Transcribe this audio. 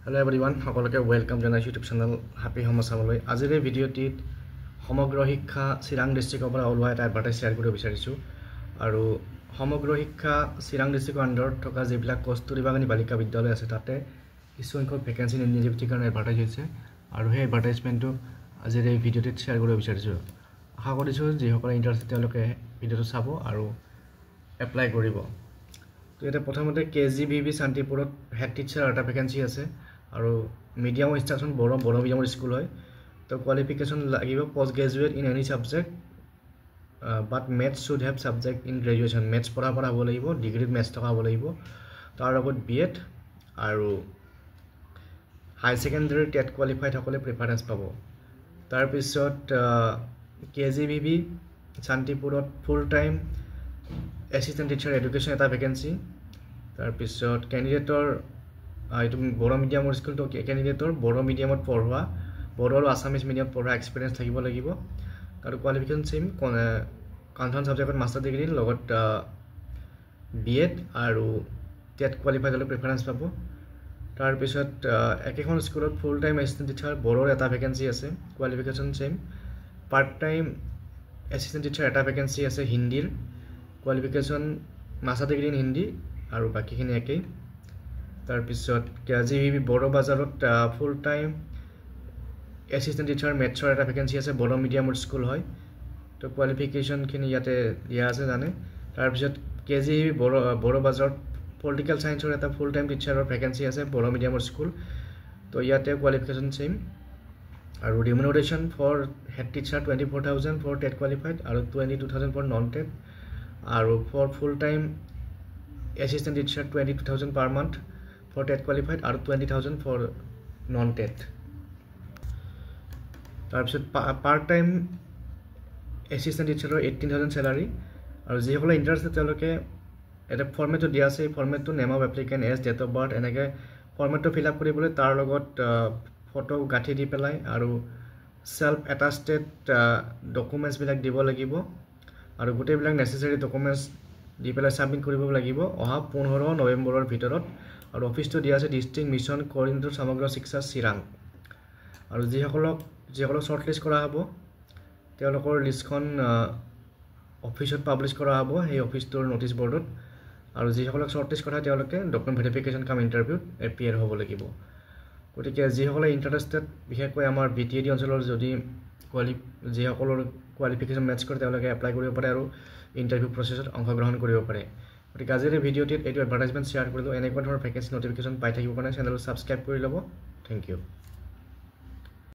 Hello everyone, সকলোকে welcome জনাইছো YouTube channel happy home চাবলৈ। আজিৰ এই ভিডিঅ'টিত সমগ্ৰ শিক্ষা চিৰাং ডিষ্ট্ৰিক্টৰ পৰা ওলোৱা এটা এডভাৰটাইজ শ্বেয়াৰ কৰিব বিচাৰিছোঁ। আৰু সমগ্ৰ শিক্ষা চিৰাং ডিষ্ট্ৰিক্টৰ আণ্ডাৰত থকা যিবিলাক কস্তুৰবা গান্ধী বালিকা বিদ্যালয় আছে তাতে কিছু সংখ্যক ভেকেঞ্চি নিযুক্তিৰ কাৰণে এডভাৰটাইজ হৈছে আৰু সেই এডভাৰটাইজমেণ্টটো আজিৰ এই ভিডিঅ'টিত শ্বেয়াৰ কৰিব বিচাৰিছোঁ। আশা কৰিছোঁ যিসকলে ইণ্টাৰেষ্টেড তেওঁলোকে ভিডিঅ'টো চাব আৰু এপ্লাই কৰিব। তো এটা প্ৰথমতে KGVV শান্তিপুৰত হেড টিচাৰ এটা ভেকেঞ্চি আছে আৰু মিডিয়াম ইনষ্ট্ৰাকশন বড়ো মিডিয়ামৰ স্কুল হয়। তো কোৱালিফিকেশ্যন লাগিব post graduate in any subject but maths should have subject in graduation. Maths পঢ়া হ'ব লাগিব, ডিগ্ৰীত মেথছ থকা হ'ব লাগিব। তাৰ লগত BEd আৰু হাই ছেকেণ্ডেৰী টেট কোৱালিফাইড সকলে প্ৰিফাৰেঞ্চ পাব। তাৰপিছত KGVV শান্তিপুৰত full time assistant teacher education এটা ভেকেঞ্চি। তাৰপিছত কেণ্ডিডেটৰ এইটো বড়ো মিডিয়ামৰ স্কুল, তো কেণ্ডিডেটৰ বড়ো মিডিয়ামত পঢ়োৱা, বড়ো আৰু আছামিজ মিডিয়ামত পঢ়া এক্সপিৰিয়েঞ্চ থাকিব লাগিব। আৰু কোৱালিফিকেশ্যন চেম, কনচাৰ্ণ ছাবজেক্টত মাষ্টাৰ ডিগ্ৰী লগত BEd আৰু টেট কোৱালিফাইড হ'লে প্ৰিফাৰেঞ্চ পাব। তাৰপিছত একেখন স্কুলত ফুল টাইম এছিষ্টেণ্ট টিচাৰ বড়োৰ এটা ভেকেঞ্চি আছে, qualification same. Part time assistant teacher এটা ভেকেঞ্চি আছে হিন্দীৰ, qualification master degree in Hindi আৰু বাকীখিনি একেই। তাৰপিছত KGVV বড়ো বাজাৰত ফুল টাইম এছিষ্টেণ্ট টিচাৰ মেথছৰ এটা ভেকেঞ্চি আছে, বড়ো মিডিয়ামৰ স্কুল হয়। তো কোৱালিফিকেশ্যনখিনি ইয়াতে দিয়া আছে জানে। তাৰপিছত KGVV বড়ো বাজাৰত পলিটিকেল ছায়েন্সৰ এটা ফুল টাইম টিচাৰৰ ভেকেঞ্চি আছে, বড়ো মিডিয়ামৰ স্কুল। তো ইয়াতে কোৱালিফিকেশ্যন চেম আৰু remuneration for head teacher 24,000 for TET qualified আৰু 22,000 ফৰ নন টেট। আৰু for full time assistant teacher 22,000 per month for TET qualified আৰু 20,000 ফৰ নন টেট। তাৰপিছত পাৰ্ট টাইম এছিষ্টেণ্ট টিচাৰৰ 18,000 salary. আৰু যিসকলে ইণ্টাৰেষ্টেড তেওঁলোকে এটা ফৰ্মেটটো দিয়া আছে, এই ফৰ্মেটটো name of applicant, age, date of birth, এনেকৈ ফৰ্মেটটো ফিল আপ কৰিবলৈ তাৰ লগত ফটো গাঁঠি দি পেলাই আৰু চেল্ফ এটাষ্টেড ডকুমেণ্টছবিলাক দিব লাগিব আৰু গোটেইবিলাক নেচেচাৰী ডকুমেণ্টছ দি পেলাই ছাবমিট কৰিব লাগিব অহা 15 নৱেম্বৰৰ ভিতৰত। আৰু অফিচটো দিয়া আছে ডিষ্ট্ৰিক্ট মিছন কোঅৰ্ডিনেটৰ সমগ্ৰ শিক্ষা চিৰাং। আৰু যিসকলক শ্বৰ্টলিষ্ট কৰা হ'ব তেওঁলোকৰ লিষ্টখন অফিচত পাব্লিছ কৰা হ'ব, সেই অফিচটোৰ ন'টিছ বৰ্ডত। আৰু যিসকলক শ্বৰ্টলিষ্ট কৰা তেওঁলোকে ডকুমেণ্ট ভেৰিফিকেশ্যন কাম ইণ্টাৰভিউত এপিয়াৰ হ'ব লাগিব। গতিকে যিসকলে ইণ্টাৰেষ্টেড, বিশেষকৈ আমাৰ BTAD অঞ্চলৰ যদি যিসকলৰ কোৱালিফিকেশ্যন মেটচ কৰে তেওঁলোকে এপ্লাই কৰিব পাৰে আৰু ইণ্টাৰভিউ প্ৰচেছত অংশগ্ৰহণ কৰিব পাৰে। গতিকে আজিৰ এই ভিডিঅ'টিত এইটো এডভাৰটাইজমেণ্ট শ্বেয়াৰ কৰিলোঁ। এনেকুৱা ধৰণৰ ভেকেঞ্চি ন'টিফিকেশ্যন পাই থাকিবৰ কাৰণে চেনেলটো ছাবস্ক্ৰাইব কৰি ল'ব। Thank U.